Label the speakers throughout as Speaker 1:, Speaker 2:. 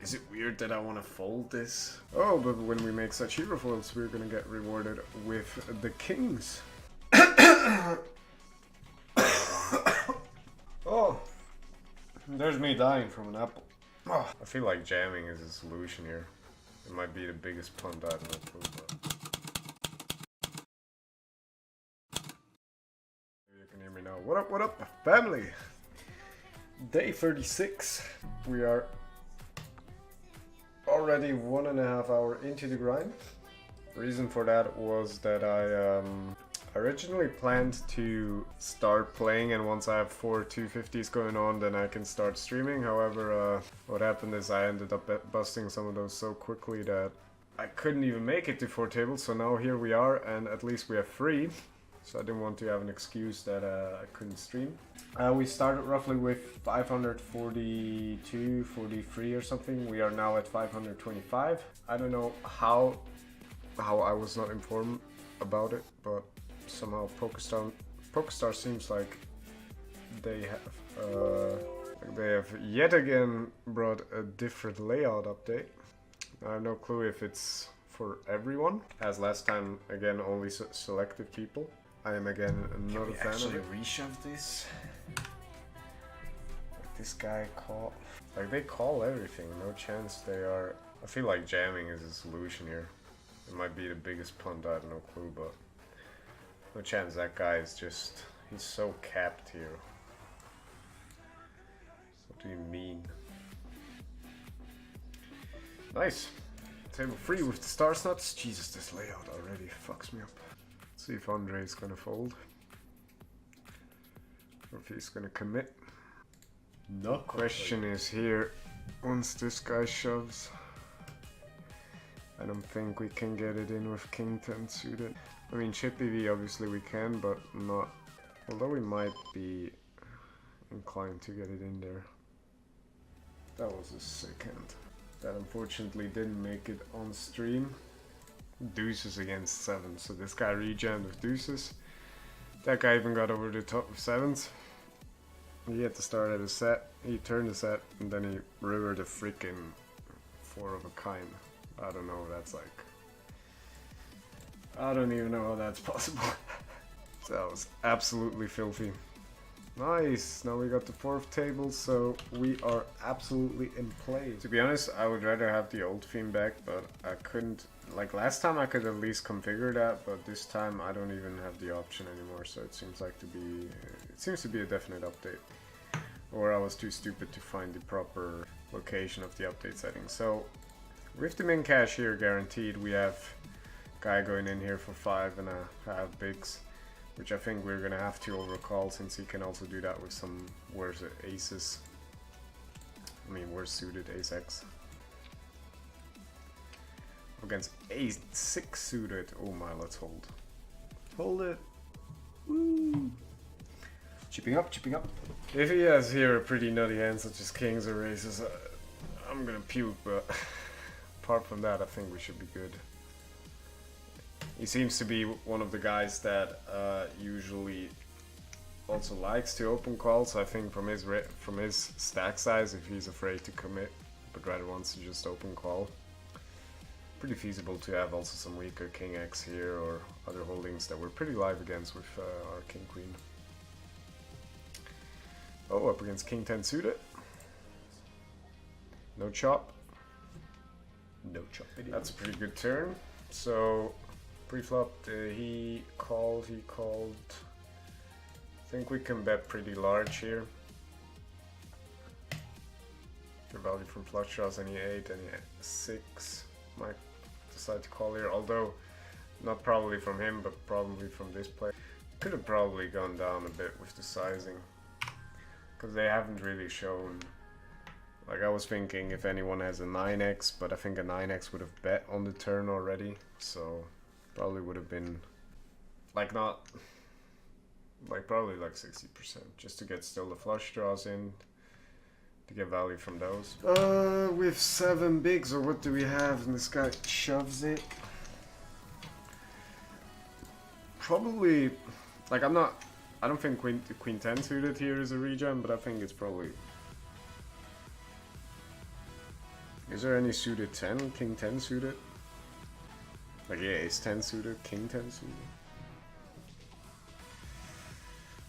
Speaker 1: Is it weird that I want to fold this? Oh, but when we make such hero foils, we're gonna get rewarded with the kings. Oh, there's me dying from an apple. Oh, I feel like jamming is a solution here. It might be the biggest punt I have no clue, but you can hear me now. What up, family? Day 36. We are already 1.5 hours into the grind. The reason for that was that I originally planned to start playing, and once I have 4 250s going on, then I can start streaming. However, what happened is I ended up busting some of those so quickly that I couldn't even make it to 4 tables. So now here we are, and at least we have 3. So I didn't want to have an excuse that I couldn't stream. We started roughly with 542, 43 or something. We are now at 525. I don't know how I was not informed about it, but somehow PokerStars seems like they have yet again brought a different layout update. I have no clue if it's for everyone, as last time again only selected people. I am again not a fan of it. Reshove this? Like this guy call, like they call everything. No chance they are. I feel like jamming is a solution here. It might be the biggest punt. I have no clue, but no chance that guy is just. He's so capped here. What do you mean? Nice. Table 3 with the stars nuts. Jesus, this layout already fucks me up. Let's see if Andre is gonna fold. Or if he's gonna commit. No question is here, once this guy shoves, I don't think we can get it in with King 10 suited. I mean, chip EV obviously we can, but not, although we might be inclined to get it in there. That was a sick hand. That unfortunately didn't make it on stream. Deuces against 7, so this guy rejammed with deuces. That guy even got over the top of 7s. He had to start at a set, he turned the set, and then he rivered a freaking 4 of a kind. I don't know, that's like... I don't even know how that's possible. So that was absolutely filthy. Nice, now we got the 4th table, so we are absolutely in play. To be honest, I would rather have the old theme back, but I couldn't. Like last time I could at least configure that, but this time I don't even have the option anymore, so it seems like to be a definite update. Or I was too stupid to find the proper location of the update settings. So with the min cash here guaranteed, we have guy going in here for 5.5 bigs, which I think we're gonna have to overcall, since he can also do that with some worse aces. I mean, worse suited ace X. Against ace 6 suited. Oh my, let's hold. Hold it. Woo. Chipping up, chipping up. If he has here a pretty nutty hand such as kings or aces, I'm gonna puke, but apart from that, I think we should be good. He seems to be one of the guys that usually also likes to open call, so I think from his stack size, if he's afraid to commit but rather wants to just open call, pretty feasible to have also some weaker king X here or other holdings that we're pretty live against with our king queen. Oh, up against king 10 suited. No chop. No chop. That's a pretty good turn. So pre-flop, he called. I think we can bet pretty large here. Your value from flush draws, any 8, any 6. Might decide to call here, although not probably from him, but probably from this play. Could have probably gone down a bit with the sizing, because they haven't really shown. Like, I was thinking if anyone has a 9x, but I think a 9x would have bet on the turn already, so probably would have been like not like probably like 60%, just to get still the flush draws in, to get value from those. With 7 bigs, or what do we have? And this guy shoves it. Probably, like I don't think queen 10 suited here is a rejam, but I think it's probably Is there any suited 10? King 10 suited? Like, yeah, ace 10 suited, king 10 suited.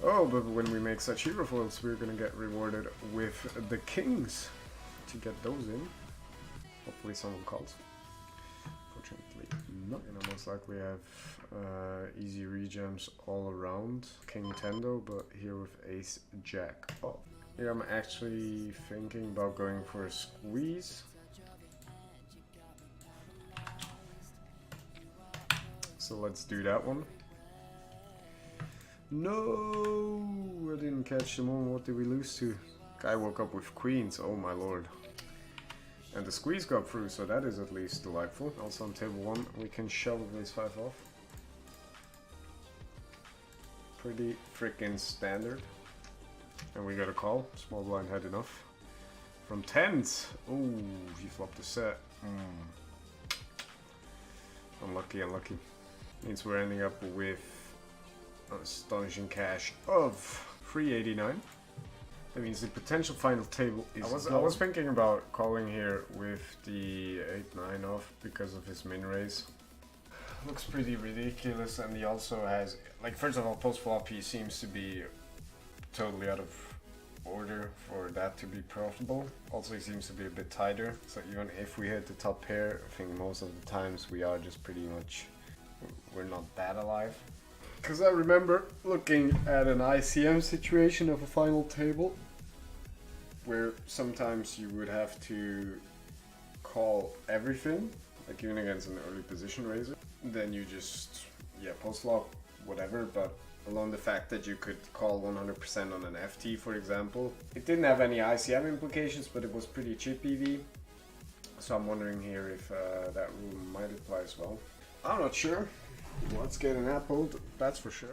Speaker 1: Oh, but when we make such hero foils, we're gonna get rewarded with the kings to get those in. Hopefully someone calls. Fortunately, not. And I most likely have easy regems all around. King 10 though, but here with ace jack. Oh, here I'm actually thinking about going for a squeeze. So let's do that one. No, I didn't catch them all. What did we lose to? Guy woke up with queens, oh my lord. And the squeeze got through, so that is at least delightful. Also on table 1, we can shove ace 5 off. Pretty freaking standard. And we got a call. Small blind had enough. From 10s. Oh, he flopped a set. Unlucky, unlucky. Means we're ending up with astonishing cash of 389. That means the potential final table is I was thinking about calling here with the 8-9 off because of his min raise. Looks pretty ridiculous, and he also has, like, first of all, post flop he seems to be totally out of order for that to be profitable. Also he seems to be a bit tighter, so even if we hit the top pair, I think most of the times we are just pretty much, we're not that alive. Because I remember looking at an ICM situation of a final table where sometimes you would have to call everything, like even against an early position raiser. Then you just, yeah, post flop, whatever, but alone the fact that you could call 100% on an FT, for example. It didn't have any ICM implications, but it was pretty chip EV. So I'm wondering here if that rule might apply as well. I'm not sure. Let's get an apple, that's for sure.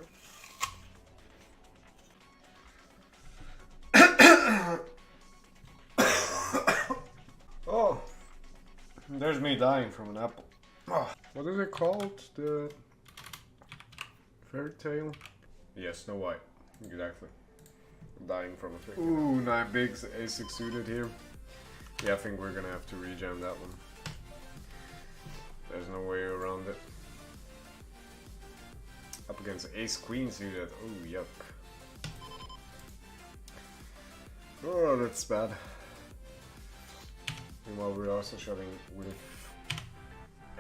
Speaker 1: Oh, there's me dying from an apple. Oh, what is it called? The fairy tale? Yes, Snow White. Exactly. I'm dying from a fairy tale. Ooh, 9 bigs, a6 suited here. Yeah, I think we're gonna have to rejam that one. There's no way around it. Up against ace queen suited. Oh, yuck. Oh, that's bad. Meanwhile, we're also shoving with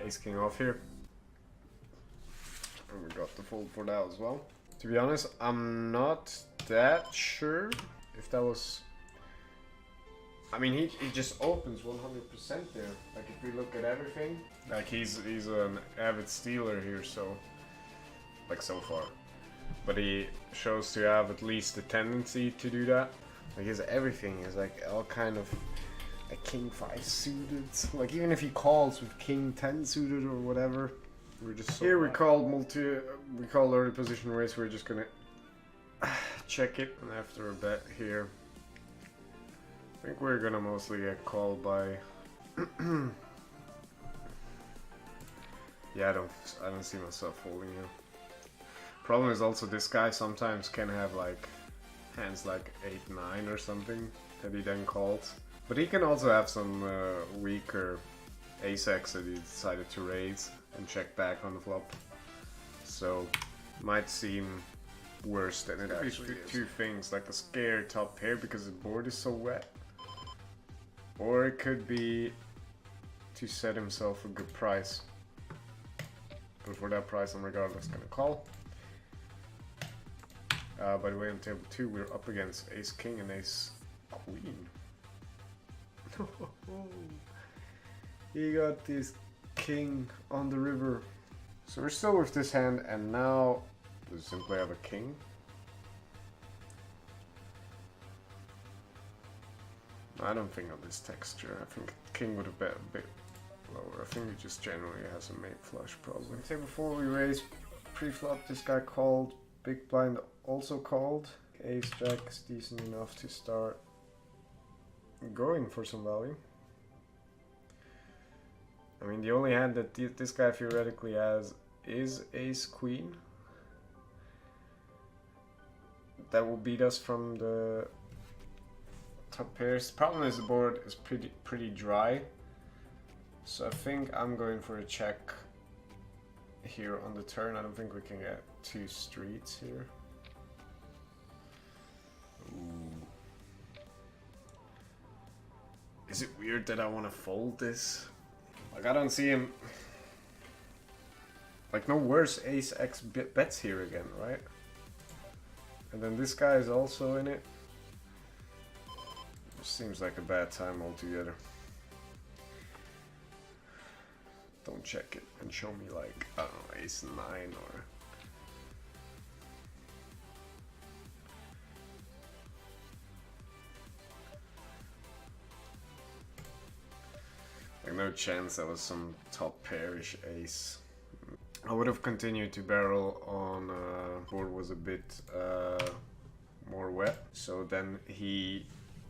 Speaker 1: ace king off here. And we got the fold for that as well. To be honest, I'm not that sure if that was... I mean, he just opens 100% there. Like, if we look at everything, like he's an avid stealer here, so... like so far, but he shows to have at least the tendency to do that. Like his everything is like all kind of like king 5 suited, like even if he calls with king 10 suited or whatever, we're just so here. We called early position raise. We're just gonna check it, and after a bet here I think we're gonna mostly get called by yeah, I don't see myself folding here. Problem is also this guy sometimes can have like hands like 8-9 or something that he then calls. But he can also have some weaker ace-x that he decided to raise and check back on the flop. So might seem worse than it actually is. Two things, like a scared top pair because the board is so wet. Or it could be to set himself a good price. But for that price I'm regardless gonna call. By the way, on table 2 we're up against ace king and ace queen. He got this king on the river. So we're still with this hand, and now we simply have a king. I don't think on this texture. I think king would have been a bit lower. I think he just generally has a mate flush probably. On table 4 we raised pre-flop. This guy called. Big blind also called. Ace jack is decent enough to start going for some value. I mean, the only hand that this guy theoretically has is ace queen. That will beat us from the top pairs. The problem is the board is pretty dry. So I think I'm going for a check here on the turn. I don't think we can get 2 streets here. Ooh. Is it weird that I want to fold this? Like, I don't see him... Like, no worse ace x bets here again, right? And then this guy is also in it. Seems like a bad time altogether. Don't check it and show me like, I don't know, ace 9 or... Like no chance that was some top pairish ace. I would have continued to barrel on board was a bit more wet. So then he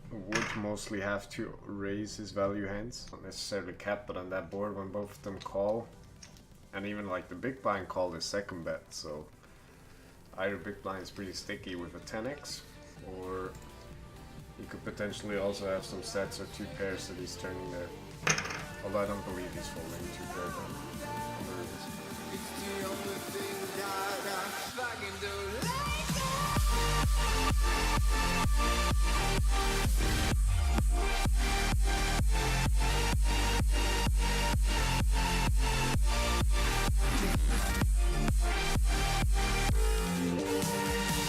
Speaker 1: would mostly have to raise his value hands. Not necessarily cap, but on that board when both of them call. And even like the big blind called his second bet, so either big blind is pretty sticky with a 10x, or he could potentially also have some sets or 2 pairs that he's turning there. Although I don't believe he's folding 2 pairs.